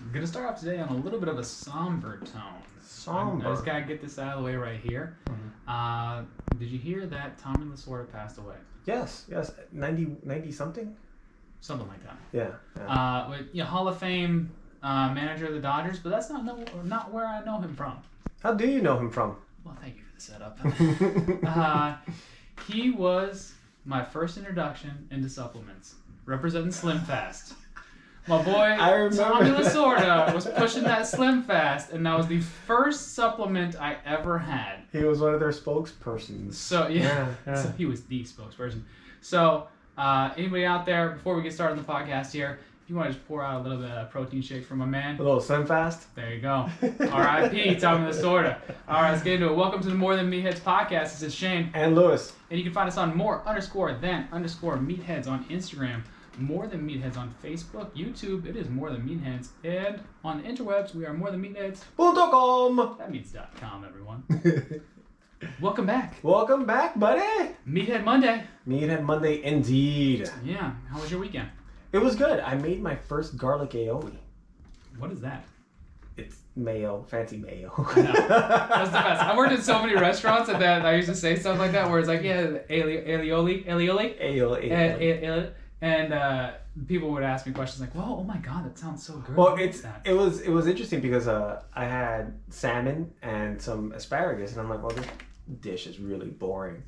I'm going to start off today on a little bit of a somber tone. Somber? I just got to get this out of the way right here. Did you hear that Tommy Lasorda passed away? Yes. 90 something? Something like that. Yeah. Hall of Fame manager of the Dodgers, but that's not where I know him from. How do you know him from? Well, thank you for the setup. He was my first introduction into supplements, representing Slim Fast. My boy, Tommy Lasorda, was pushing that Slim Fast, and that was the first supplement I ever had. He was one of their spokespersons. So, yeah. So he was the spokesperson. So, anybody out there, before we get started on the podcast here, if you want to just pour out a little bit of protein shake for my man. A little Slim Fast? There you go. R.I.P. Tommy Lasorda. All right, let's get into it. Welcome to the More Than Meatheads podcast. This is Shane. And Lewis. And you can find us on more_than_meatheads on Instagram. More Than Meatheads on Facebook, YouTube, it is More Than Meatheads, and on the interwebs, we are More Than Meatheads. .com. That means .com, everyone. Welcome back. Welcome back, buddy. Meathead Monday. Meathead Monday, indeed. Yeah. How was your weekend? It was good. I made my first garlic aioli. What is that? It's mayo, fancy mayo. I know. That's the best. I worked in so many restaurants that I used to say stuff like that, where it's like, yeah, aioli. Aioli. And people would ask me questions like, "Well, oh my God, that sounds so good." Well, it was interesting because I had salmon and some asparagus, and I'm like, well, this dish is really boring.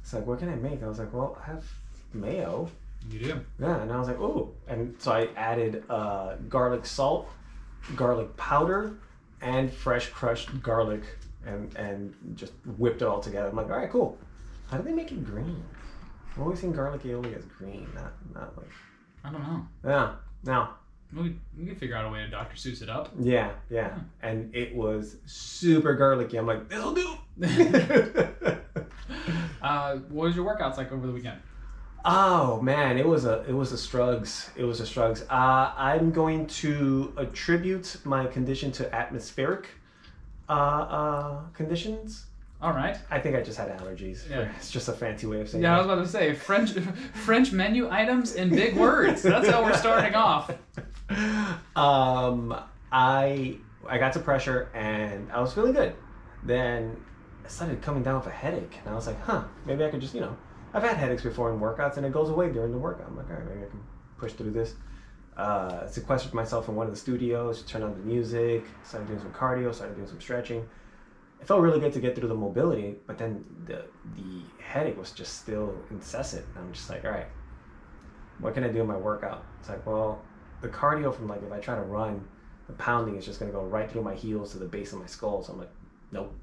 It's like, what can I make? I was like, well, I have mayo. You do. Yeah, and I was like, ooh, and so I added garlic salt, garlic powder, and fresh crushed garlic, and just whipped it all together. I'm like, all right, cool. How do they make it green? I've always seen garlic aioli as green, not like... I don't know. Yeah, no. We can figure out a way to Dr. Seuss it up. Yeah. And it was super garlicky. I'm like, this'll do. What was your workouts like over the weekend? Oh man, it was a strugs. I'm going to attribute my condition to atmospheric conditions. All right. I think I just had allergies. Yeah. It's just a fancy way of saying I was about to say French menu items in big words. That's how we're starting off. I got to pressure and I was feeling good. Then I started coming down with a headache, and I was like, maybe I could just, I've had headaches before in workouts, and it goes away during the workout. I'm like, all right, maybe I can push through this. Sequestered myself in one of the studios, turned on the music, started doing some cardio, started doing some stretching. It felt really good to get through the mobility, but then the headache was just still incessant. And I'm just like, all right, what can I do in my workout? It's like, well, the cardio from if I try to run, the pounding is just going to go right through my heels to the base of my skull. So I'm like, nope.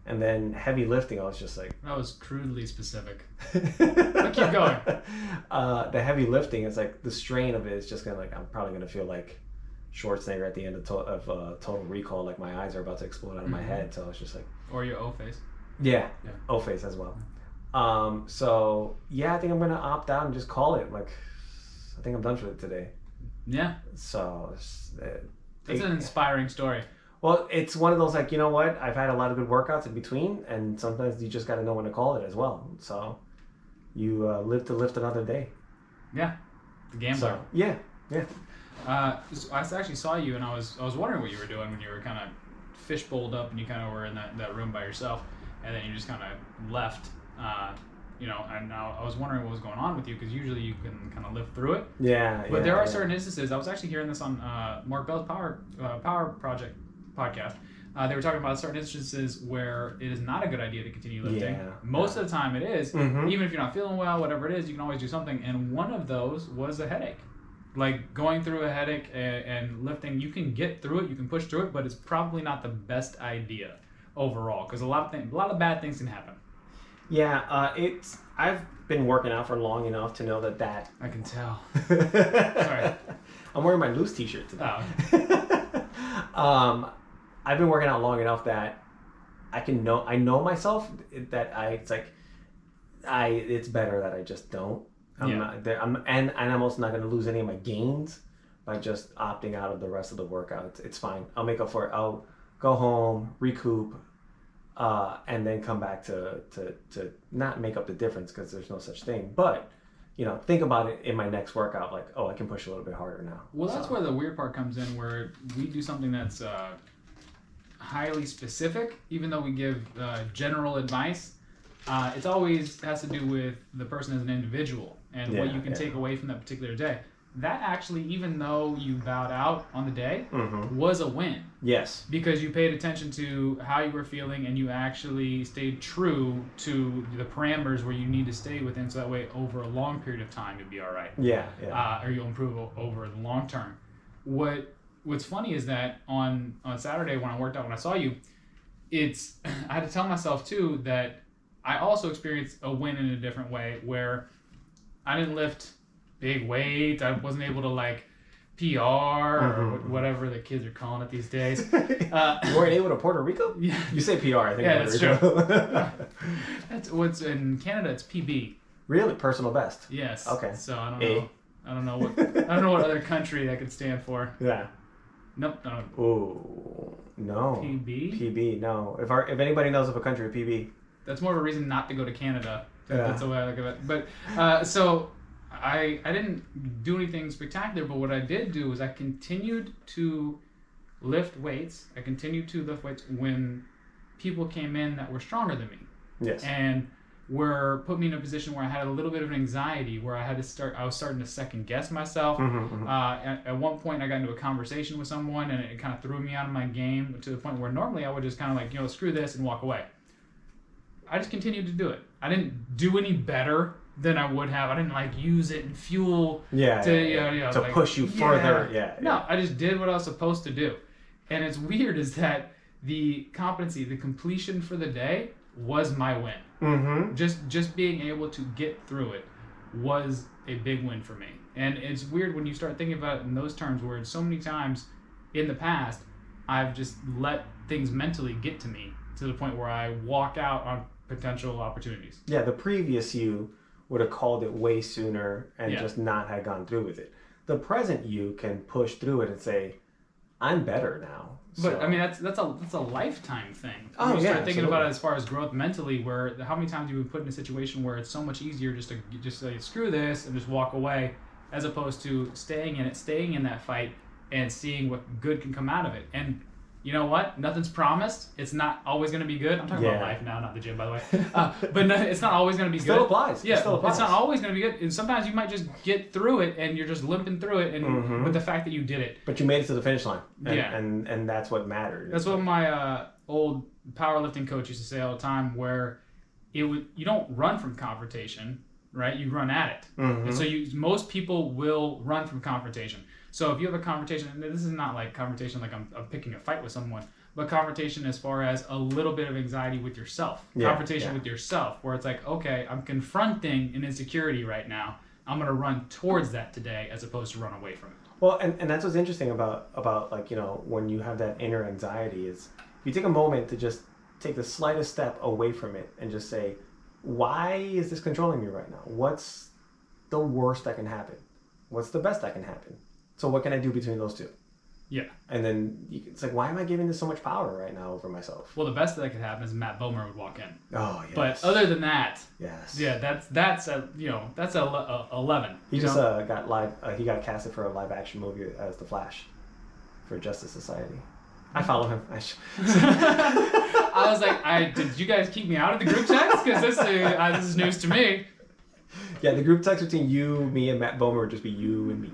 And then heavy lifting, I was just like... That was crudely specific. But keep going. The heavy lifting, it's like the strain of it is just going to I'm probably going to feel like Schwarzenegger at the end of Total Recall, like my eyes are about to explode out of my head. So I was just like... Or your O-face. Yeah. O-face as well. So, yeah, I think I'm going to opt out and just call it. I think I'm done for it today. Yeah. So... It's an inspiring story. Well, it's one of those you know what? I've had a lot of good workouts in between, and sometimes you just got to know when to call it as well. So you live to lift another day. Yeah. The gambler. So, yeah. So I actually saw you, and I was wondering what you were doing when you were kind of fishbowled up and you kind of were in that room by yourself, and then you just kind of left. And now I was wondering what was going on with you, because usually you can kind of live through it. Yeah. But there are certain instances. I was actually hearing this on Mark Bell's Power Project podcast. They were talking about certain instances where it is not a good idea to continue lifting. Yeah. Most of the time it is. Mm-hmm. Even if you're not feeling well, whatever it is, you can always do something. And one of those was a headache. Going through a headache and lifting, you can get through it, you can push through it, but it's probably not the best idea overall, because a lot of bad things can happen. Yeah, I've been working out for long enough to know that. I can tell. Sorry. I'm wearing my loose t-shirt today. Oh. I've been working out long enough that I know myself that it's better that I just don't. I'm also not going to lose any of my gains by just opting out of the rest of the workout. It's fine. I'll make up for it. I'll go home, recoup, and then come back to not make up the difference, because there's no such thing, but think about it in my next workout, like, oh, I can push a little bit harder now. Well, that's where the weird part comes in, where we do something that's highly specific, even though we give general advice. It always has to do with the person as an individual and what you can take away from that particular day. That actually, even though you bowed out on the day, was a win. Yes. Because you paid attention to how you were feeling and you actually stayed true to the parameters where you need to stay within, so that way over a long period of time you'll be all right. Yeah. Or you'll improve over the long term. What's funny is that on Saturday when I worked out, when I saw you, I had to tell myself too that I also experienced a win in a different way, where I didn't lift big weight. I wasn't able to like PR or whatever the kids are calling it these days. You weren't able to Puerto Rico? Yeah. You say PR, I think. Yeah, that's true. That's what's in Canada. It's PB. Really, personal best. Yes. Okay. So I don't know. I don't know what other country that could stand for. Yeah. Nope. Ooh, no. PB. No. If anybody knows of a country with PB, that's more of a reason not to go to Canada. That's the way I look at it. But so. I didn't do anything spectacular, but what I did do is I continued to lift weights. I continued to lift weights when people came in that were stronger than me. Yes. And put me in a position where I had a little bit of an anxiety, where I was starting to second guess myself. At one point I got into a conversation with someone and it kind of threw me out of my game, to the point where normally I would just kind of like, screw this and walk away. I just continued to do it. I didn't do any better than I would have. I didn't like use it and fuel to like, push you further. Yeah. No, I just did what I was supposed to do. And it's weird is that the competency, the completion for the day was my win. Just being able to get through it was a big win for me. And it's weird when you start thinking about it in those terms, where so many times in the past I've just let things mentally get to me, to the point where I walk out on potential opportunities. Yeah, the previous you would have called it way sooner and just not had gone through with it. The present you can push through it and say, I'm better now. But I mean, that's a lifetime thing. When you start thinking about it as far as growth mentally, where how many times you've been put in a situation where it's so much easier just to say screw this and just walk away, as opposed to staying in that fight and seeing what good can come out of it. And you know what? Nothing's promised. It's not always going to be good. I'm talking about life now, not the gym, by the way. But no, it's not always going to be Still good. Applies. Yeah, still applies. It's not always going to be good. And sometimes you might just get through it and you're just limping through it. And with the fact that you did it. But you made it to the finish line. And that's what mattered. That's what my old powerlifting coach used to say all the time, where you don't run from confrontation, right? You run at it. And so most people will run from confrontation. So if you have a confrontation, and this is not like confrontation like I'm picking a fight with someone, but confrontation as far as a little bit of anxiety with yourself. Confrontation with yourself, where it's like, okay, I'm confronting an insecurity right now. I'm going to run towards that today as opposed to run away from it. Well, and that's what's interesting about like, when you have that inner anxiety is you take a moment to just take the slightest step away from it and just say, why is this controlling me right now? What's the worst that can happen? What's the best that can happen? So what can I do between those two? Yeah. And then it's like, why am I giving this so much power right now over myself? Well, the best that could happen is Matt Bomer would walk in. Oh, yes. But other than that, yes. Yeah, that's a 11. He just he got casted for a live action movie as the Flash for Justice Society. I follow him. I was like, did you guys keep me out of the group text? Because this is news to me. Yeah, the group text between you, me, and Matt Bomer would just be you and me.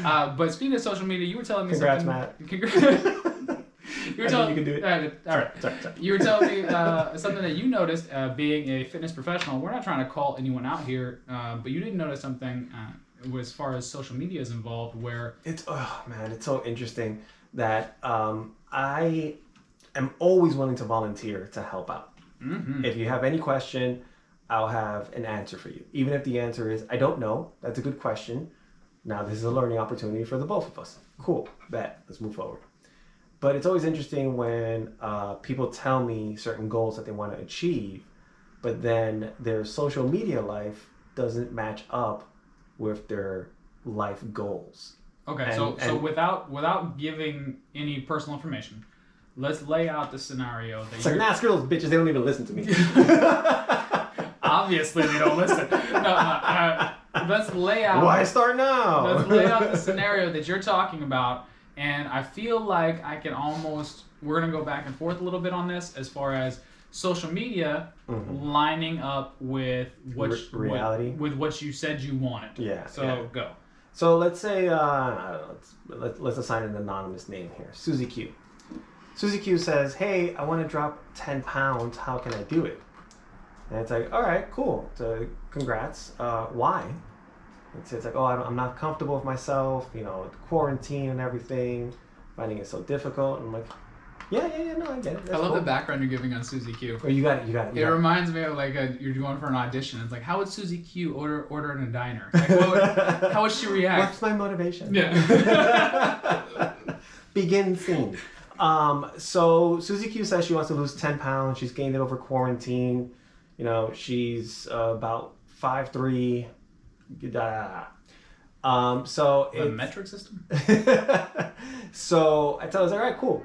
But speaking of social media, you were telling me something. Congrats, Matt. You were telling me. You can do it. All right. Sorry. You were telling me something that you noticed being a fitness professional. We're not trying to call anyone out here, but you did notice something as far as social media is involved, where it's so interesting that I am always willing to volunteer to help out. If you have any question, I'll have an answer for you. Even if the answer is, I don't know, that's a good question. Now this is a learning opportunity for the both of us. Cool, bet, let's move forward. But it's always interesting when people tell me certain goals that they want to achieve, but then their social media life doesn't match up with their life goals. Okay, so without giving any personal information, let's lay out the scenario. It's like, screw those bitches, they don't even listen to me. Obviously, they don't listen. No, let's lay out. Why start now? Let's lay out the scenario that you're talking about, and I feel like I can almost. We're gonna go back and forth a little bit on this as far as social media lining up with what reality, with what you said you wanted. Yeah. So go. So let's say I don't know. Let's assign an anonymous name here. Susie Q. Susie Q says, "Hey, I want to drop 10 pounds. How can I do it?" And it's like, "All right, cool. So, congrats. Why?" It's like, "Oh, I'm not comfortable with myself. You know, quarantine and everything. Finding it so difficult." And I'm like, Yeah, no, I get it. That's I love cool. the background you're giving on Susie Q. Oh, you got it. It reminds me of like you're going for an audition. It's like, how would Susie Q order in a diner? Like, how would she react? What's my motivation? Yeah. Begin scene. So Susie Q says she wants to lose 10 pounds. She's gained it over quarantine. You know, she's about 5'3". So the metric system. So I tell her, all right, cool.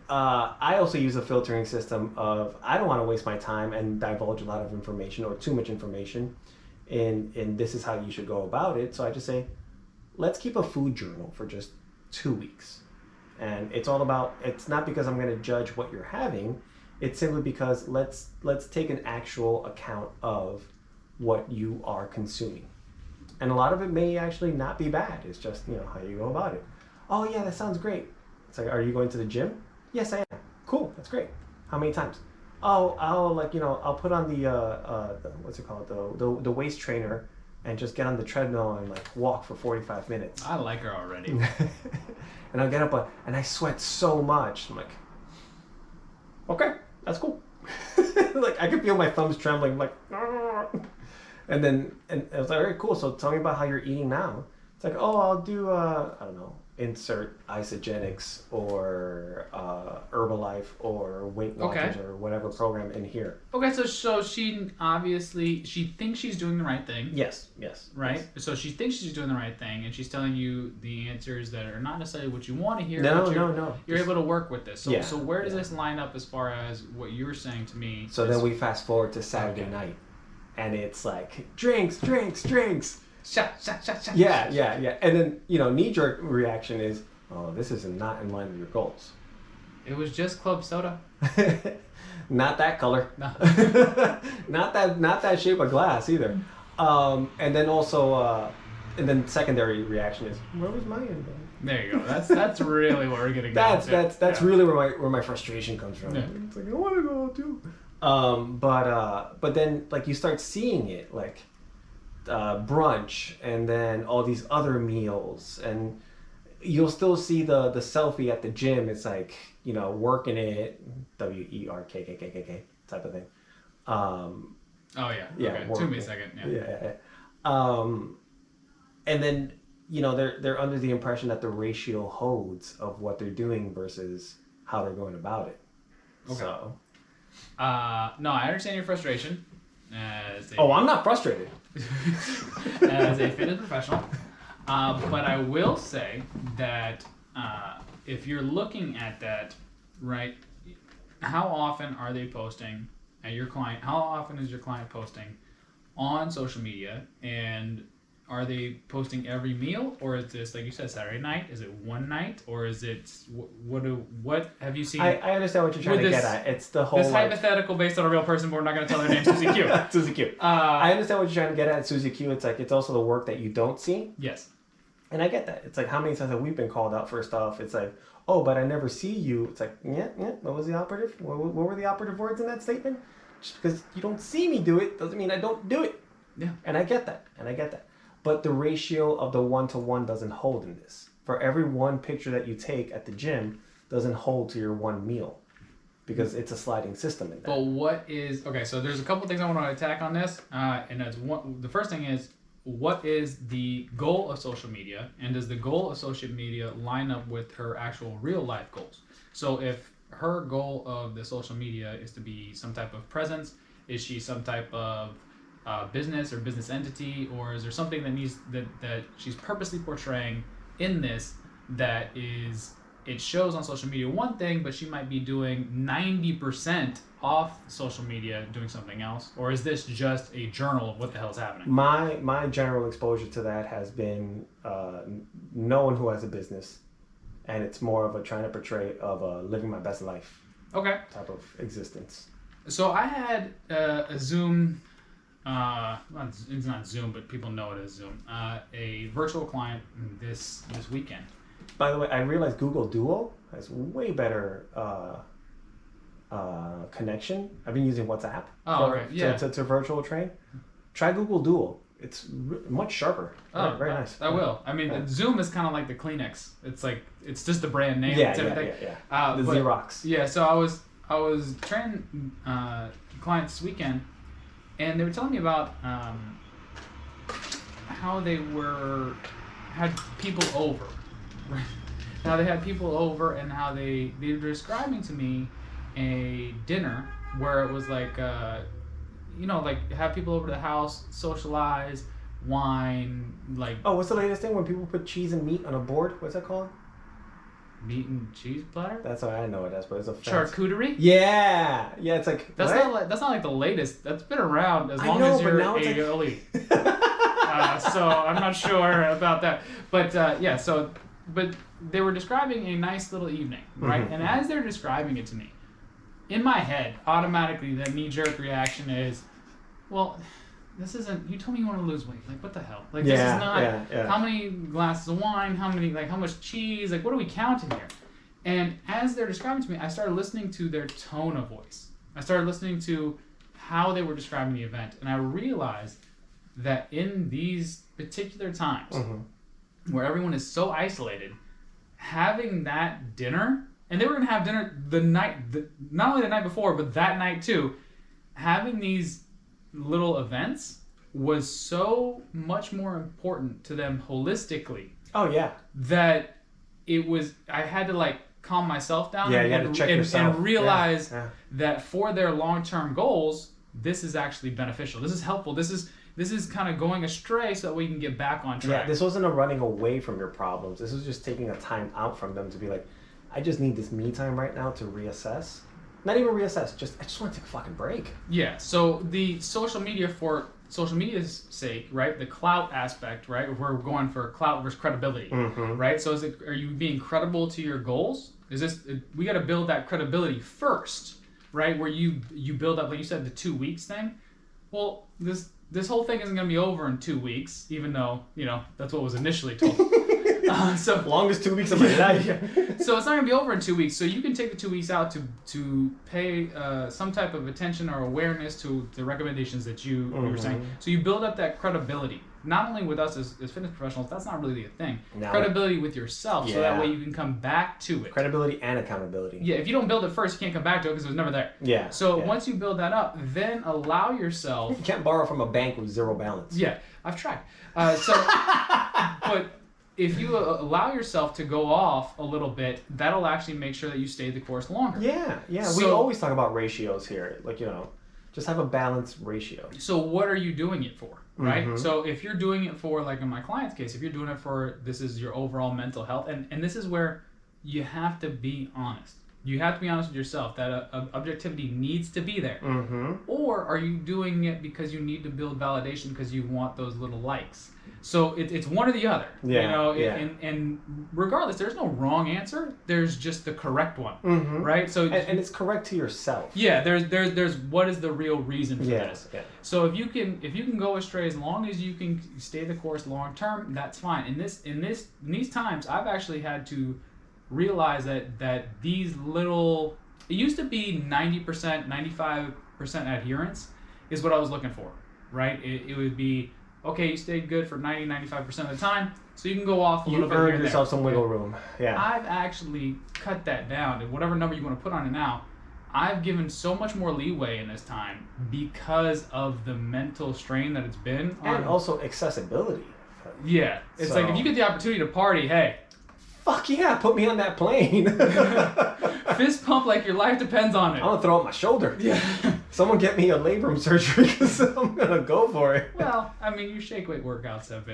I also use a filtering system of I don't want to waste my time and divulge a lot of information or too much information, and this is how you should go about it. So I just say, let's keep a food journal for just 2 weeks, and it's all about. It's not because I'm going to judge what you're having. It's simply because let's take an actual account of what you are consuming, and a lot of it may actually not be bad. It's just how you go about it. Oh yeah, that sounds great. It's like, are you going to the gym? Yes, I am. Cool, that's great. How many times? Oh, I'll put on the what's it called, the waist trainer, and just get on the treadmill and walk for 45 minutes. I like her already. And I'll get up and I sweat so much. I'm like, okay, that's cool. I can feel my thumbs trembling. I'm like, ah. And I was like, all right, cool. So tell me about how you're eating now. It's like, oh, I'll do I don't know. Insert Isogenics or Herbalife or Weight Watchers or whatever program in here. Okay, so she obviously thinks she's doing the right thing. Yes. Right? Yes. So she thinks she's doing the right thing, and she's telling you the answers that are not necessarily what you want to hear. No. You're able to work with this. So where does this line up as far as what you were saying to me? So then we fast forward to Saturday night, and it's like drinks. Shot. Yeah. And then, knee-jerk reaction is, oh, this is not in line with your goals. It was just club soda. Not that color. No. not that shape of glass either. And then also, and then secondary reaction is, where was my end? There you go. That's really what we're getting. That's really where my frustration comes from. Yeah. It's like, I want to go too. But then you start seeing it brunch and then all these other meals, and you'll still see the selfie at the gym. It's like working it, WERKKKK type of thing. Oh yeah. Okay. Took me a second. Yeah. And then they're under the impression that the ratio holds of what they're doing versus how they're going about it. Okay. So. No, I understand your frustration. I'm not frustrated. As a fitness professional. But I will say that if you're looking at that, right, how often are they posting at your client? How often is your client posting on social media? And are they posting every meal? Or is this, like you said, Saturday night? Is it one night? Or is it, what have you seen? I understand what you're trying to get at. It's the whole... This hypothetical based on a real person, but we're not going to tell their name, Susie Q. Susie Q. I understand what you're trying to get at, Susie Q. It's it's also the work that you don't see. Yes. And I get that. It's how many times have we been called out first off? It's oh, but I never see you. It's yeah. What was the operative? What were the operative words in that statement? Just because you don't see me do it doesn't mean I don't do it. Yeah. And I get that. But the ratio of the 1-to-1 doesn't hold in this. For every one picture that you take at the gym doesn't hold to your one meal, because it's a sliding system in that. But so there's a couple things I want to attack on this. And that's the first thing is, what is the goal of social media, and does the goal of social media line up with her actual real life goals? So if her goal of the social media is to be some type of presence, is she some type of business or business entity, or is there something that she's purposely portraying in this that is it shows on social media one thing, but she might be doing 90% off social media doing something else? Or is this just a journal of what the hell is happening? My general exposure to that has been no one who has a business, and it's more of a trying to portray of a living my best life type of existence. So I had a Zoom, it's not Zoom, but people know it as Zoom, a virtual client this weekend. By the way, I realized Google Duo has way better connection. I've been using WhatsApp to virtual train. Try Google Duo. It's much sharper. Oh, very nice. I will. I mean, Zoom is kind of like the Kleenex. It's like, it's just the brand name. Yeah. The Xerox. Yeah, so I was training clients this weekend, and they were telling me about how they had people over. Now they had people over, and how they were describing to me a dinner where it was like, like have people over to the house, socialize, wine, like. Oh, what's the latest thing when people put cheese and meat on a board? What's that called? Meat and cheese platter? That's what I know it as, but it's a charcuterie. Yeah, it's like that's not like the latest. That's been around as long as you're a elite. So I'm not sure about that, but but they were describing a nice little evening, right? Mm-hmm. And as they're describing it to me, in my head, automatically the knee-jerk reaction is, well, this isn't. You told me you want to lose weight. Like, what the hell? Like, this is not. How many glasses of wine? How much cheese? Like, what are we counting here? And as they're describing to me, I started listening to their tone of voice. I started listening to how they were describing the event, and I realized that in these particular times, where everyone is so isolated, having that dinner, and they were going to have dinner not only the night before, but that night too, having these little events was so much more important to them holistically. Oh yeah. That I had to like calm myself down and realize that for their long-term goals, this is actually beneficial. This is helpful. This is kind of going astray so that we can get back on track. Yeah, this wasn't a running away from your problems. This was just taking a time out from them to be like, I just need this me time right now to reassess. Not even reassess, I just want to take a fucking break. Yeah, so the social media for social media's sake, right? The clout aspect, right? We're going for clout versus credibility, right? So are you being credible to your goals? We got to build that credibility first, right? Where you build up, like you said, the 2 weeks thing. Well, this whole thing isn't going to be over in 2 weeks, even though, that's what was initially told. So longest 2 weeks of my life. So it's not going to be over in 2 weeks. So you can take the 2 weeks out to pay some type of attention or awareness to the recommendations that you were saying. So you build up that credibility. Not only with us as fitness professionals, that's not really a thing. No. Credibility with yourself, so that way you can come back to it. Credibility and accountability. Yeah, if you don't build it first, you can't come back to it because it was never there. Yeah. So once you build that up, then allow yourself... You can't borrow from a bank with zero balance. Yeah, I've tried. But if you allow yourself to go off a little bit, that'll actually make sure that you stay the course longer. Yeah. So, we always talk about ratios here. Like, just have a balanced ratio. So what are you doing it for? Right? So if you're doing it for, like in my client's case, if you're doing it for, this is your overall mental health, and this is where you have to be honest. You have to be honest with yourself that objectivity needs to be there. Or are you doing it because you need to build validation because you want those little likes? So it's one or the other. And regardless, there's no wrong answer. There's just the correct one, right? So and it's correct to yourself. Yeah, there's what is the real reason for this. Yeah. So if you can go astray as long as you can stay the course long term, that's fine. In these times, I've actually had to realize that these little, it used to be 90%, 95% adherence is what I was looking for, right? It would be, okay, you stayed good for 90, 95% of the time, so you can go off a little bit here and there. You earned yourself some wiggle room. Yeah. I've actually cut that down to whatever number you want to put on it now. I've given so much more leeway in this time because of the mental strain that it's been. And also accessibility. Yeah. It's like, if you get the opportunity to party, hey. Fuck yeah, put me on that plane. Fist pump like your life depends on it. I want to throw out my shoulder. Yeah. Someone get me a labrum surgery because I'm gonna go for it. Well, I mean, your shake weight workouts have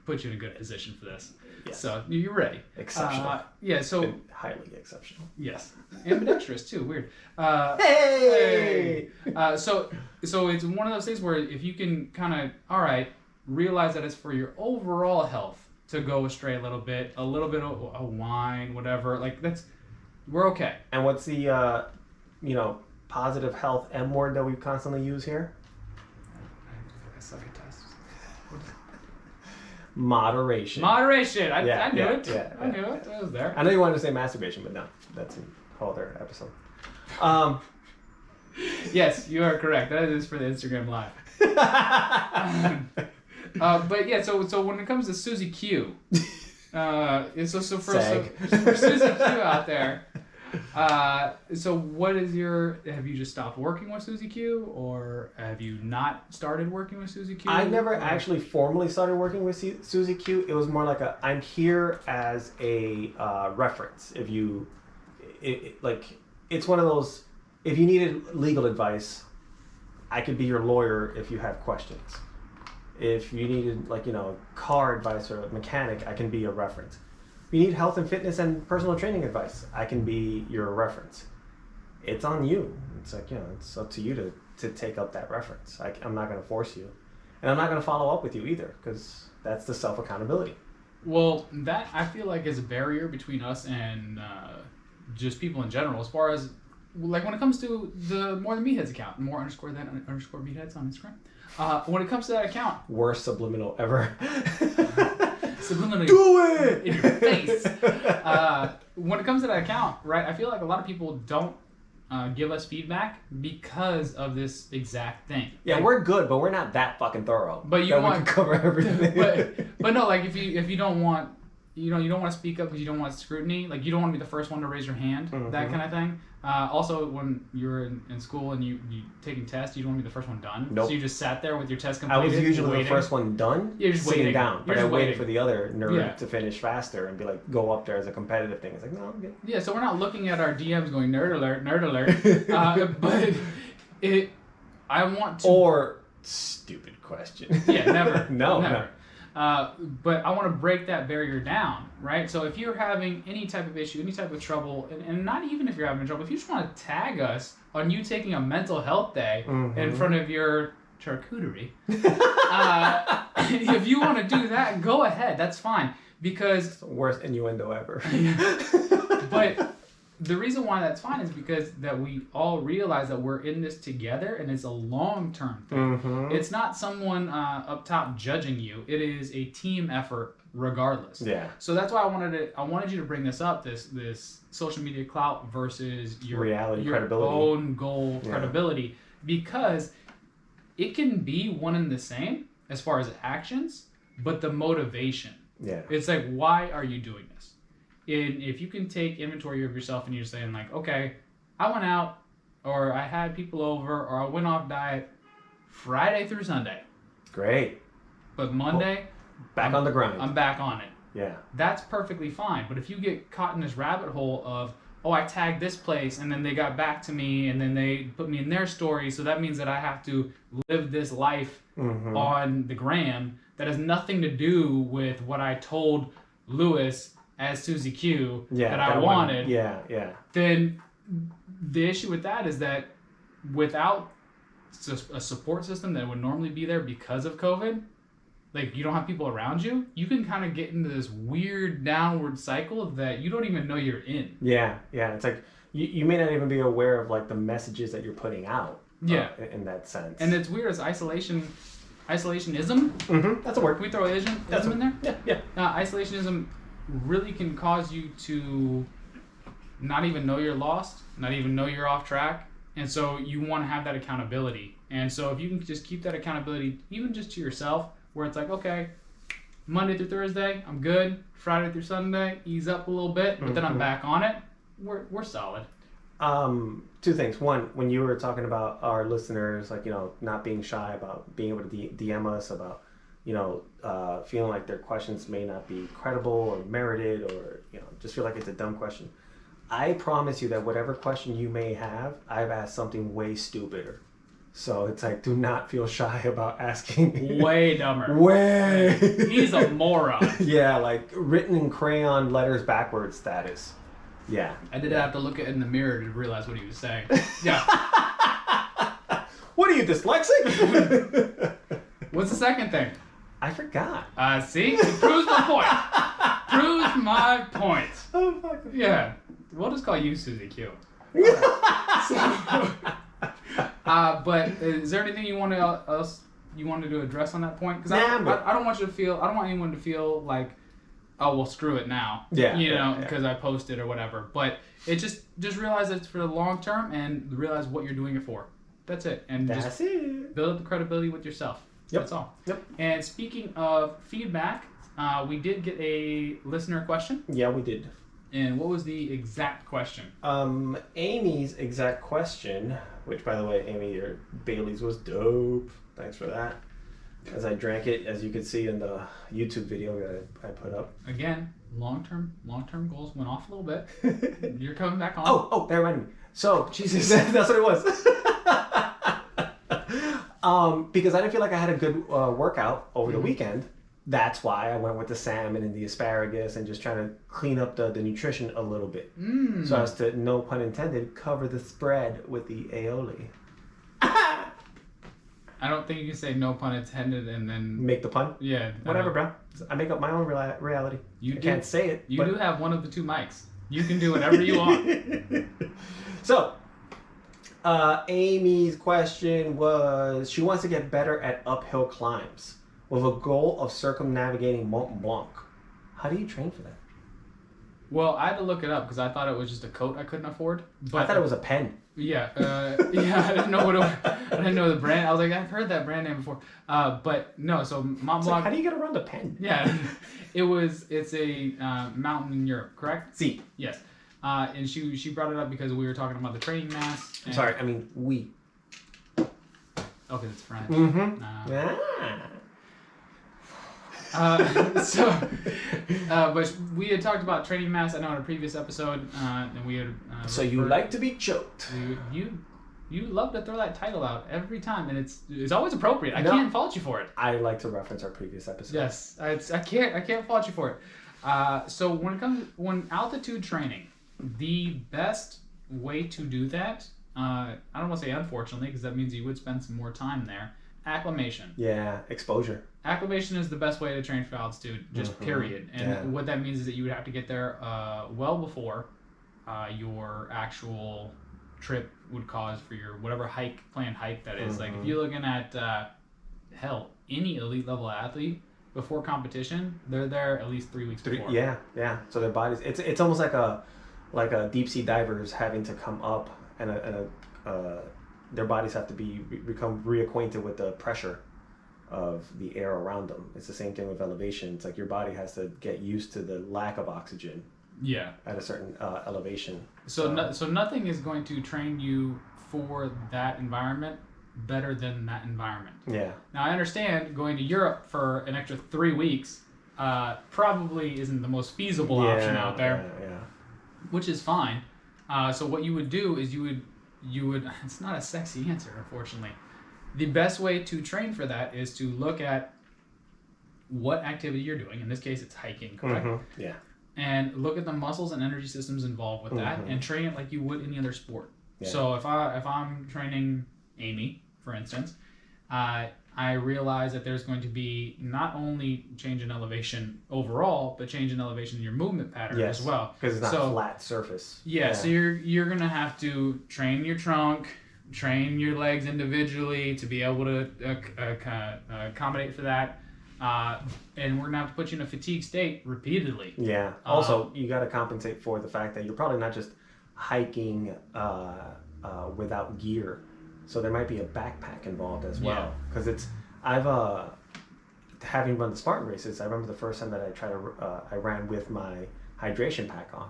put you in a good position for this. Yes. So you're ready. Exceptional. Yeah. So highly exceptional. Yes, ambidextrous too. Weird. Hey. So it's one of those things where if you can kind of realize that it's for your overall health to go astray a little bit of a wine, whatever. Like we're okay. And what's the positive health M word that we constantly use here? I suck at tests. Moderation. Moderation. I knew it. I knew it. I was there. I know you wanted to say masturbation, but no, that's a whole other episode. Yes, you are correct. That is for the Instagram Live. But yeah, so when it comes to Susie Q, so for Susie Q out there, so what is have you just stopped working with Susie Q, or have you not started working with Susie Q? I never actually formally started working with Susie Q. It was more like I'm here as a reference. If you, it's one of those, if you needed legal advice, I could be your lawyer if you have questions. If you needed car advice or a mechanic, I can be a reference. If you need health and fitness and personal training advice, I can be your reference. It's on you. It's it's up to you to take up that reference. I'm not going to force you. And I'm not going to follow up with you either, because that's the self-accountability. Well, that I feel like is a barrier between us and just people in general, as far as like when it comes to the More Than Meatheads account, _meatheads on Instagram. When it comes to that account, worst subliminal ever. Subliminally do it in your face. When it comes to that account, right? I feel like a lot of people don't give us feedback because of this exact thing. Yeah, we're good, but we're not that fucking thorough. But you want to cover everything. but no, like if you don't want. You don't want to speak up because you don't want scrutiny. Like, you don't want to be the first one to raise your hand, that kind of thing. Also, when you're in school and you taking tests, you don't want to be the first one done. Nope. So you just sat there with your test completed. I was usually waiting. the first one done. You're just sitting waiting down, but I waited for the other nerd to finish faster and be like, go up there as a competitive thing. It's like, no, I'm good. Yeah, so we're not looking at our DMs going nerd alert, but I want to. Or stupid question. Yeah, never. Never. But I want to break that barrier down, right? So if you're having any type of issue, any type of trouble, and not even if you're having trouble, if you just want to tag us on you taking a mental health day in front of your charcuterie, if you want to do that, go ahead. That's fine. Because it's the worst innuendo ever. But the reason why that's fine is because that we all realize that we're in this together, and it's a long-term thing. It's not someone up top judging you. It is a team effort regardless. Yeah. So that's why I wanted you to bring this up, this social media clout versus your credibility. Own goal credibility, because it can be one and the same as far as actions, but the motivation. Yeah. It's like, why are you doing this? And if you can take inventory of yourself and you're saying like, okay, I went out, or I had people over, or I went off diet Friday through Sunday. Great. But Monday, back on the grind. I'm back on it. Yeah. That's perfectly fine. But if you get caught in this rabbit hole of, oh, I tagged this place and then they got back to me and then they put me in their story, so that means that I have to live this life on the gram that has nothing to do with what I told Lewis as Susie Q that I wanted. Yeah. Then the issue with that is that without a support system that would normally be there because of COVID, like you don't have people around you, you can kind of get into this weird downward cycle that you don't even know you're in. Yeah. It's like you may not even be aware of like the messages that you're putting out. Yeah. In that sense. And it's weird as isolationism. That's a word. Can we throw ism in there? Yeah. Isolationism really can cause you to not even know you're lost, not even know you're off track, and so you want to have that accountability. And so if you can just keep that accountability even just to yourself, where it's like, okay, Monday through Thursday I'm good, Friday through Sunday ease up a little bit, but then I'm back on it, we're solid. Two things. One, when you were talking about our listeners, like, not being shy about being able to DM us about feeling like their questions may not be credible or merited, or just feel like it's a dumb question. I promise you that whatever question you may have, I've asked something way stupider. So it's like, do not feel shy about asking. Way dumber. Way. He's a moron. Yeah, like written in crayon letters backwards status. Yeah. I did have to look at it in the mirror to realize what he was saying. Yeah. What are you, dyslexic? What's the second thing? I forgot. See? It proves my point. Proves my point. Oh, fuck. Yeah. We'll just call you Susie Q. But is there anything you want to address on that point? Because I don't want you to feel. I don't want anyone to feel like, oh well, screw it now. Yeah. You know, because I posted or whatever. But it just realize that it's for the long term and realize what you're doing it for. That's it. And just build up the credibility with yourself. Yep. That's all. Yep. And speaking of feedback, we did get a listener question. Yeah, we did. And what was the exact question? Amy's exact question, which, by the way, Amy, your Bailey's was dope. Thanks for that. As I drank it, as you could see in the YouTube video that I put up. Again, long-term goals went off a little bit. You're coming back on. Oh, that reminded me. So, Jesus, that's what it was. Because I didn't feel like I had a good workout over the weekend. That's why I went with the salmon and the asparagus and just trying to clean up the nutrition a little bit. So as to, no pun intended, cover the spread with the aioli. I don't think you can say no pun intended and then... Make the pun? Yeah. Whatever, bro. I make up my own reality. I can't say it. You do have one of the two mics. You can do whatever you want. So, Amy's question was, she wants to get better at uphill climbs with a goal of circumnavigating Mont Blanc. How do you train for that? Well, I had to look it up because I thought it was just a coat I couldn't afford. But I thought it was a pen. Yeah, I didn't know I didn't know the brand. I was like, I've heard that brand name before. But no, so Mont Blanc. Like, how do you get around a pen? Yeah, it's a mountain in Europe, correct? Si. Yes. And she brought it up because we were talking about the training mass. I'm sorry, I mean we. Okay, it's French. Mm-hmm. But we had talked about training mass, I know, in a previous episode, and we had. So you like to be choked. You love to throw that title out every time, and it's always appropriate. I can't fault you for it. I like to reference our previous episode. Yes, I can't fault you for it. So when altitude training, the best way to do that, I don't want to say unfortunately, because that means you would spend some more time there. Acclimation. Yeah, exposure. Acclimation is the best way to train for altitude, just period. And what that means is that you would have to get there well before your actual trip would cause for your whatever planned hike that is. Like if you're looking at any elite level athlete before competition, they're there at least 3 weeks before. Yeah. So their bodies, it's almost like a deep sea divers having to come up and their bodies have to become reacquainted with the pressure of the air around them. It's the same thing with elevation. It's like your body has to get used to the lack of oxygen. Yeah. At a certain elevation. So nothing is going to train you for that environment better than that environment. Yeah. Now I understand going to Europe for an extra 3 weeks probably isn't the most feasible option out there. Yeah. Which is fine. So what you would do is you would it's not a sexy answer, unfortunately. The best way to train for that is to look at what activity you're doing. In this case, it's hiking, correct? Mm-hmm. Yeah. And look at the muscles and energy systems involved with that, and train it like you would any other sport. Yeah. So if I'm training Amy, for instance, I realize that there's going to be not only change in elevation overall, but change in elevation in your movement pattern as well. Because it's not a flat surface. Yeah, so you're going to have to train your trunk, train your legs individually to be able to accommodate for that. And we're going to have to put you in a fatigue state repeatedly. Yeah. Also, you got to compensate for the fact that you're probably not just hiking without gear. So there might be a backpack involved as well. Because having run the Spartan races, I remember the first time that I ran with my hydration pack on.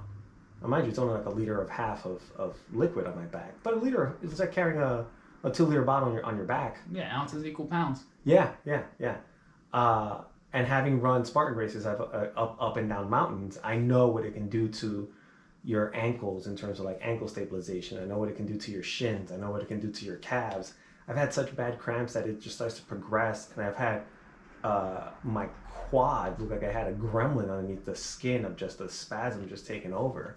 Now, mind you, it's only like a liter of half of liquid on my back. But a liter, it's like carrying a 2-liter bottle on your back. Yeah, ounces equal pounds. Yeah. And having run Spartan races up and down mountains, I know what it can do to your ankles in terms of like ankle stabilization. I know what it can do to your shins. I know what it can do to your calves. I've had such bad cramps that it just starts to progress, and I've had my quad look like I had a gremlin underneath the skin of just the spasm just taking over.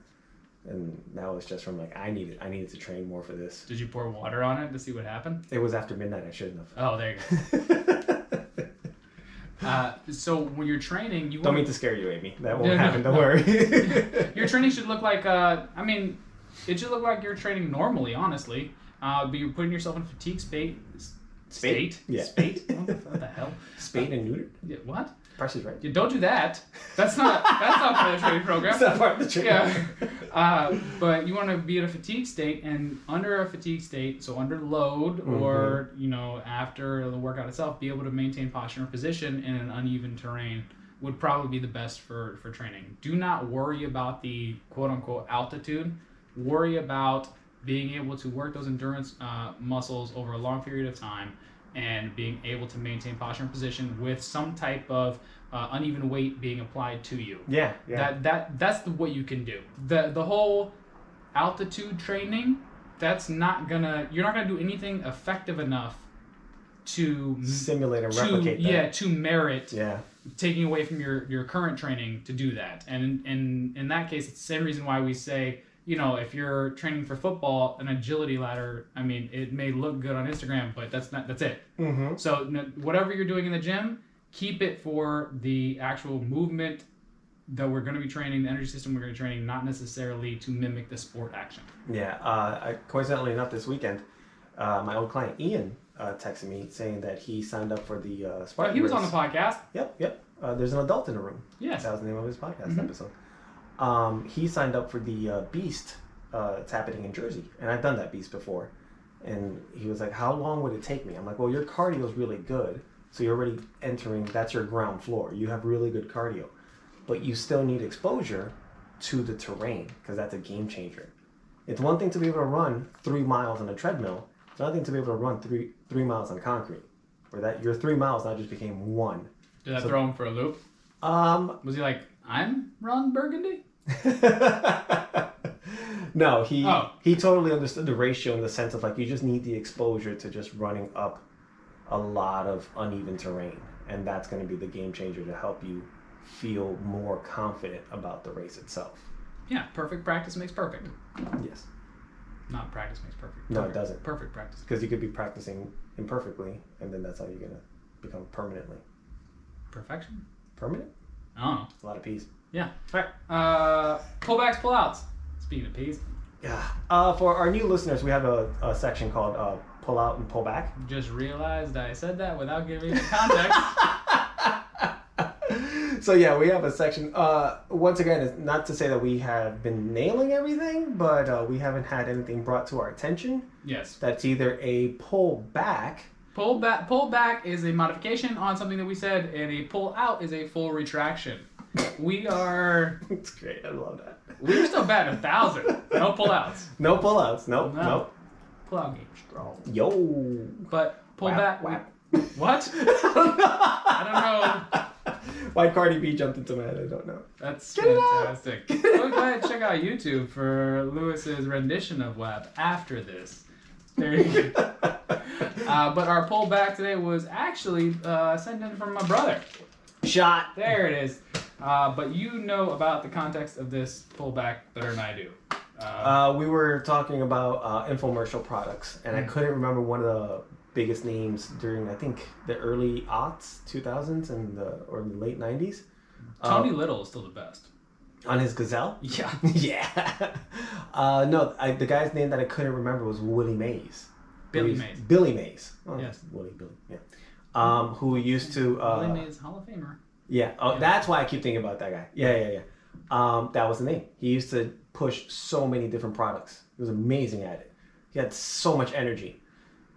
And that was just from like I needed to train more for this. Did you pour water on it to see what happened? It was after midnight. I shouldn't have. Oh, there you go. So when you're training, don't mean to scare you, Amy. That won't happen. Don't worry. Your training should look like it should look like you're training normally, honestly. But you're putting yourself in fatigue state. Yeah. Spate? What the hell? Spate and neutered? Yeah, what? Price is right. Yeah, don't do that. That's not part of the training program. That's not part of the training. Yeah. But you want to be in a fatigue state, and under a fatigue state, so under load or after the workout itself, be able to maintain posture and position in an uneven terrain would probably be the best for training. Do not worry about the quote unquote altitude. Worry about being able to work those endurance muscles over a long period of time and being able to maintain posture and position with some type of uneven weight being applied to you. Yeah. That's what you can do. The whole altitude training, you're not gonna do anything effective enough to simulate and replicate that. Yeah, to merit Yeah. taking away from your current training to do that. And in that case, it's the same reason why we say, if you're training for football, an agility ladder, it may look good on Instagram, but that's it. Mm-hmm. So whatever you're doing in the gym, keep it for the actual movement that we're going to be training, the energy system we're going to be training, not necessarily to mimic the sport action. Yeah. Coincidentally enough, this weekend, my old client Ian texted me saying that he signed up for the Spartan he was race. on the podcast. Yep. There's an adult in the room. Yes. That was the name of his podcast episode. He signed up for the Beast. It's happening in Jersey, and I've done that Beast before. And he was like, "How long would it take me?" I'm like, "Well, your cardio is really good, so you're already entering. That's your ground floor. You have really good cardio, but you still need exposure to the terrain because that's a game changer. It's one thing to be able to run 3 miles on a treadmill. It's another thing to be able to run three miles on concrete, where that your 3 miles now just became one." Did that throw him for a loop? Was he like, "I'm Ron Burgundy"? No, he totally understood the ratio in the sense of like you just need the exposure to just running up a lot of uneven terrain, and that's going to be the game changer to help you feel more confident about the race itself. Yeah, perfect practice makes perfect. Yes. Not practice makes perfect. No, it doesn't. Perfect practice. Because you could be practicing imperfectly, and then that's how you're going to become permanently. Perfection? Permanent? I don't know. A lot of P's. Yeah. All right. Pullbacks, pullouts. Speaking of P's. Yeah. For our new listeners, we have a section called pull out and pull back. Just realized I said that without giving the context. So yeah, we have a section. Once again, it's not to say that we have been nailing everything, but we haven't had anything brought to our attention. Yes. That's either a pull back. Pull back is a modification on something that we said, and a pull out is a full retraction. We are... It's great. I love that. We're still batting 1,000. No pullouts. No pullouts. Nope. No. Nope. Pullout game strong. Yo. But pull Whap, back... whap. What? I don't know. Why Cardi B jumped into my head, I don't know. That's fantastic. Go ahead and check out YouTube for Lewis's rendition of WAP after this. There you go. But our pull back today was actually sent in from my brother. Shot. There it is. But you know about the context of this pullback better than I do. We were talking about infomercial products, and I couldn't remember one of the biggest names during, I think, the early aughts, 2000s, or the late 90s. Tony Little is still the best. On his Gazelle? Yeah. Yeah. No, the guy's name that I couldn't remember was Willie Mays. Billy Mays. Billy Mays. Oh, yes. Billy, yeah. Who used to... Billy Mays, Hall of Famer. Yeah. Oh, yeah. That's why I keep thinking about that guy. Yeah. That was the name. He used to push so many different products. He was amazing at it. He had so much energy,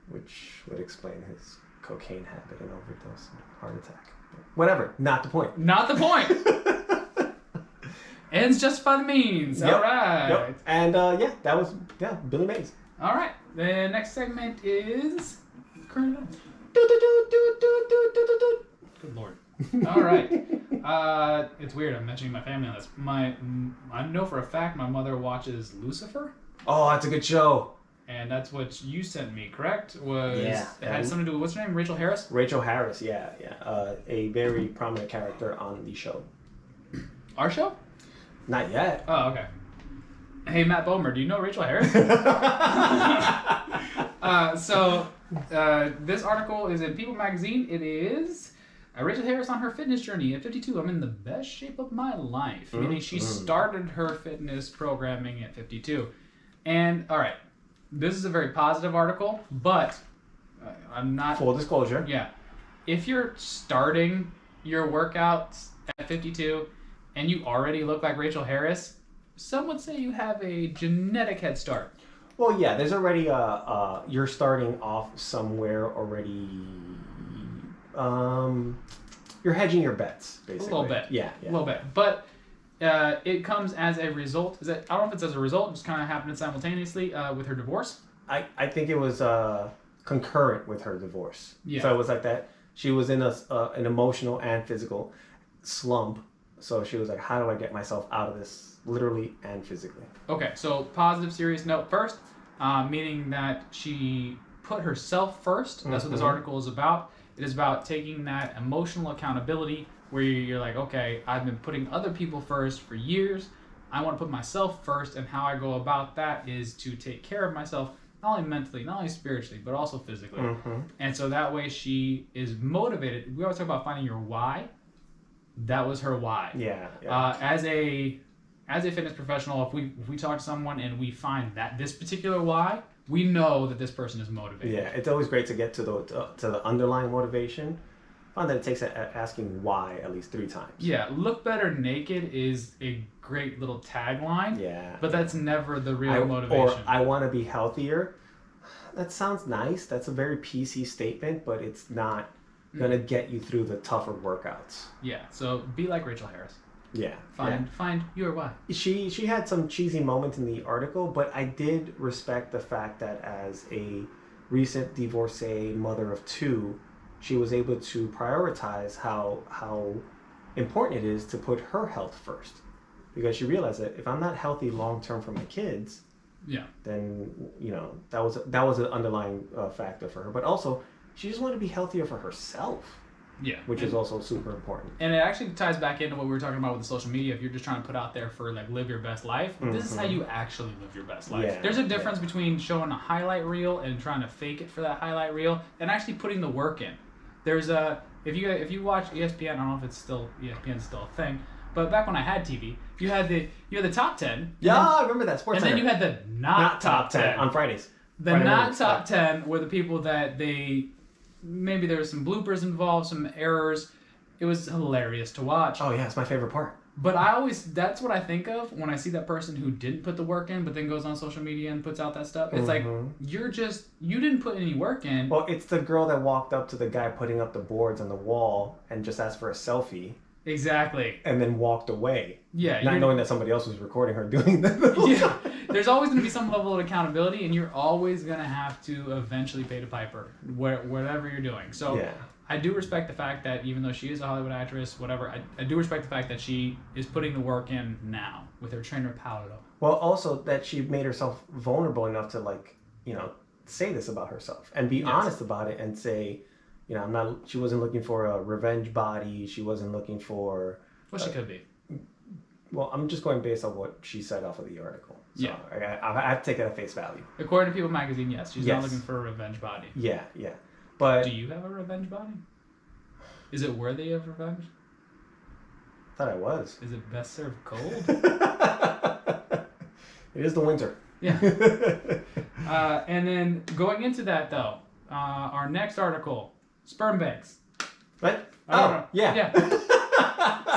which would explain his cocaine habit and overdose and heart attack. Whatever. Not the point. Not the point. Ends justify the means. Yep. All right. Yep. And that was Billy Mays. All right. The next segment is current events. Good Lord. All right. It's weird. I'm mentioning my family on this. I know for a fact my mother watches Lucifer. Oh, that's a good show. And that's what you sent me, correct? It had and something to do with, what's her name? Rachel Harris? Rachel Harris, yeah. A very prominent character on the show. Our show? Not yet. Oh, okay. Hey, Matt Bomer, do you know Rachel Harris? This article is in People Magazine. It is Rachel Harris on her fitness journey. At 52, I'm in the best shape of my life. Meaning she started her fitness programming at 52. And, all right, this is a very positive article, but I'm not... Full disclosure. Yeah. If you're starting your workouts at 52 and you already look like Rachel Harris, some would say you have a genetic head start. Well, yeah, there's already you're starting off somewhere already. You're hedging your bets, basically. A little bit. Yeah. A little bit. But it comes as a result. I don't know if it's as a result, just kind of happened simultaneously with her divorce. I think it was concurrent with her divorce. Yeah. So it was like that. She was in an emotional and physical slump. So she was like, how do I get myself out of this, literally and physically? Okay, so positive, serious note first, meaning that she put herself first. That's what this article is about. It is about taking that emotional accountability where you're like, okay, I've been putting other people first for years. I want to put myself first, and how I go about that is to take care of myself, not only mentally, not only spiritually, but also physically. And so that way she is motivated. We always talk about finding your why. That was her why. Yeah. As a fitness professional, if we talk to someone and we find that this particular why, we know that this person is motivated. Yeah, it's always great to get to the underlying motivation. I find that it takes asking why at least 3 times. Yeah, look better naked is a great little tagline. Yeah. But that's never the real motivation. Or I want to be healthier. That sounds nice. That's a very PC statement, but it's not gonna get you through the tougher workouts. Yeah. So be like Rachel Harris. Yeah. Find your why. She had some cheesy moments in the article, but I did respect the fact that as a recent divorcee, mother of 2, she was able to prioritize how important it is to put her health first, because she realized that if I'm not healthy long term for my kids, then that was an underlying factor for her. But also, she just wanted to be healthier for herself. Yeah. Which is also super important. And it actually ties back into what we were talking about with the social media. If you're just trying to put out there for like live your best life, this is how you actually live your best life. Yeah, There's a difference between showing a highlight reel and trying to fake it for that highlight reel and actually putting the work in. There's if you watch ESPN, I don't know if it's still ESPN's still a thing, but back when I had TV, you had the top 10. Yeah, I remember that Sports Center. And then you had the not top 10 on Fridays. The not top 10 were the people that maybe there was some bloopers involved, some errors. It was hilarious to watch. Oh yeah, it's my favorite part. But that's what I think of when I see that person who didn't put the work in, but then goes on social media and puts out that stuff. It's like, you didn't put any work in. Well, it's the girl that walked up to the guy putting up the boards on the wall and just asked for a selfie. Exactly. And then walked away. Yeah. Not knowing that somebody else was recording her doing that. Yeah. There's always going to be some level of accountability, and you're always going to have to eventually pay the piper, whatever you're doing. So yeah. I do respect the fact that even though she is a Hollywood actress, whatever, I do respect the fact that she is putting the work in now with her trainer Paolo. Well, also that she made herself vulnerable enough to say this about herself and be honest about it and say, she wasn't looking for a revenge body. She wasn't looking for... Well, she could be. Well, I'm just going based on what she said off of the article. So I have to take it at face value. According to People Magazine, yes. She's not looking for a revenge body. Yeah. But... Do you have a revenge body? Is it worthy of revenge? I thought I was. Is it best served cold? It is the winter. Yeah. And then going into that, though, our next article, sperm banks. What? I don't know. Yeah.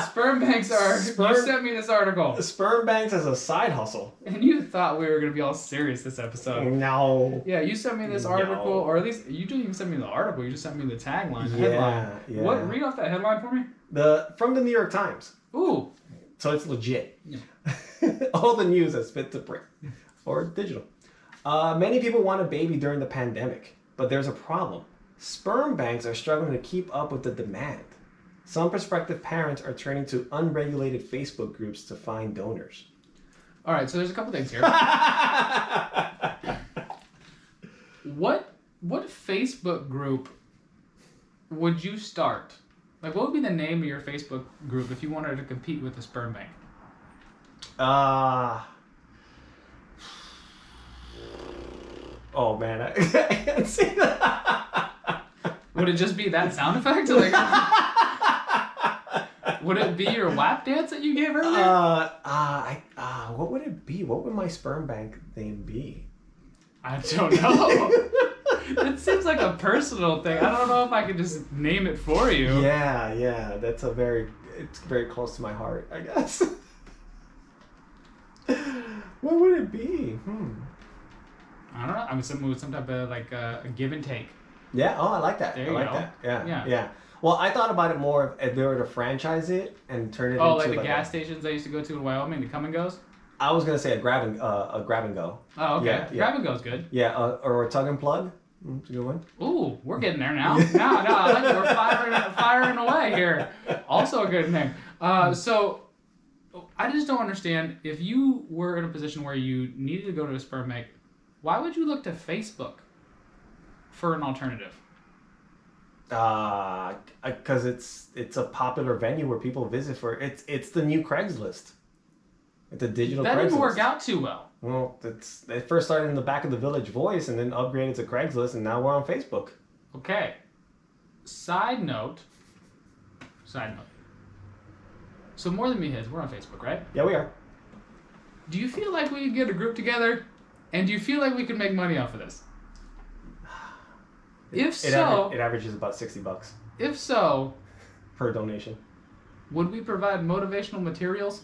Sperm banks you sent me this article. Sperm banks as a side hustle. And you thought we were going to be all serious this episode. No. Yeah, you sent me this article, or at least you didn't even send me the article, you just sent me the tagline, the headline. Yeah. Read off that headline for me? From the New York Times. Ooh. So it's legit. Yeah. All the news is fit to print or digital. Many people want a baby during the pandemic, but there's a problem. Sperm banks are struggling to keep up with the demand. Some prospective parents are turning to unregulated Facebook groups to find donors. All right, so there's a couple things here. What Facebook group would you start? Like, what would be the name of your Facebook group if you wanted to compete with the sperm bank? Oh man, I can't say that. Would it just be that sound effect? Like, would it be your lap dance that you gave earlier? What would it be? What would my sperm bank name be? I don't know. It seems like a personal thing. I don't know if I could just name it for you. Yeah. It's very close to my heart, I guess. What would it be? I don't know. I'm something with some type of like a give and take. Yeah. Oh, I like that. There you like go. that. Yeah. Well, I thought about it more if they were to franchise it and turn it into like the gas stations I used to go to in Wyoming, the come and goes. I was gonna say a grab and go. Oh, okay. Yeah. Grab and go's good. Yeah, or a tug and plug. That's a good one. Ooh, we're getting there now. No, I like it. We're firing away here. Also a good name. So I just don't understand, if you were in a position where you needed to go to a sperm bank, why would you look to Facebook for an alternative? Because it's a popular venue where people visit for. It's the new Craigslist. It's a digital Craigslist. That didn't work out too well. Well, they first started in the back of the Village Voice and then upgraded to Craigslist, and now we're on Facebook. Okay. Side note. So More Than Me His, we're on Facebook, right? Yeah, we are. Do you feel like we could get a group together? And do you feel like we could make money off of this? If so... It averages about $60. If so... Per donation. Would we provide motivational materials?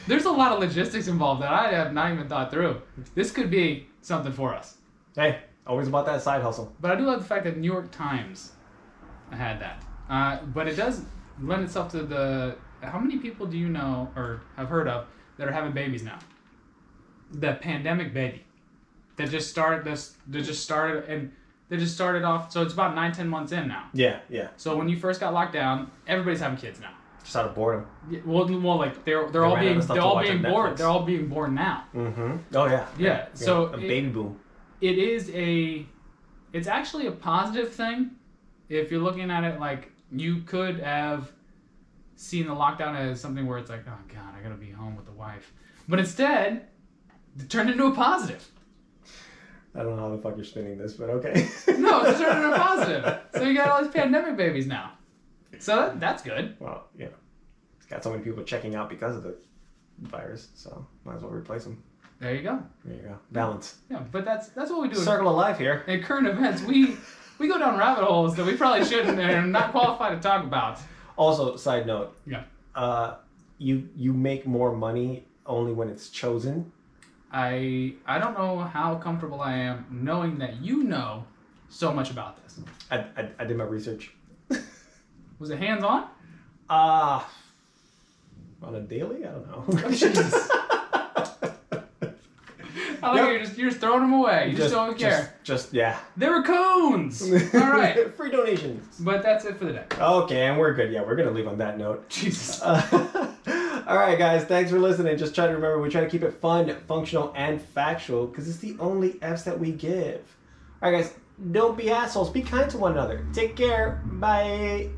There's a lot of logistics involved that I have not even thought through. This could be something for us. Hey, always about that side hustle. But I do love the fact that New York Times had that. But it does lend itself to the... How many people do you know or have heard of that are having babies now? The pandemic baby. That just started off... So it's about 9-10 months in now. Yeah. So when you first got locked down, everybody's having kids now. Just out of boredom. Yeah, well, like they're all being born. They're all being born now. Mm-hmm. Oh yeah. Yeah. So a baby boom. It's actually a positive thing. If you're looking at it like you could have seen the lockdown as something where it's like, oh God, I gotta be home with the wife, but instead, it turned into a positive. I don't know how the fuck you're spinning this, but okay. No, it's turned into a positive. So you got all these pandemic babies now. So that's good. Well, yeah. It's got so many people checking out because of the virus, so might as well replace them. There you go. Balance. Yeah, but that's what we do. Circle of life here. In current events, we go down rabbit holes that we probably shouldn't and are not qualified to talk about. Also, side note. Yeah. You make more money only when it's chosen. I don't know how comfortable I am knowing that you know so much about this. I did my research. Was it hands-on? On a daily? I don't know. Oh, Jesus. I like you're just throwing them away. You just don't care. Just yeah. They were coons. All right. Free donations. But that's it for the day. Okay, and we're good. Yeah, we're gonna leave on that note. Jesus. All right, guys. Thanks for listening. Just try to remember, we try to keep it fun, functional, and factual because it's the only F's that we give. All right, guys. Don't be assholes. Be kind to one another. Take care. Bye.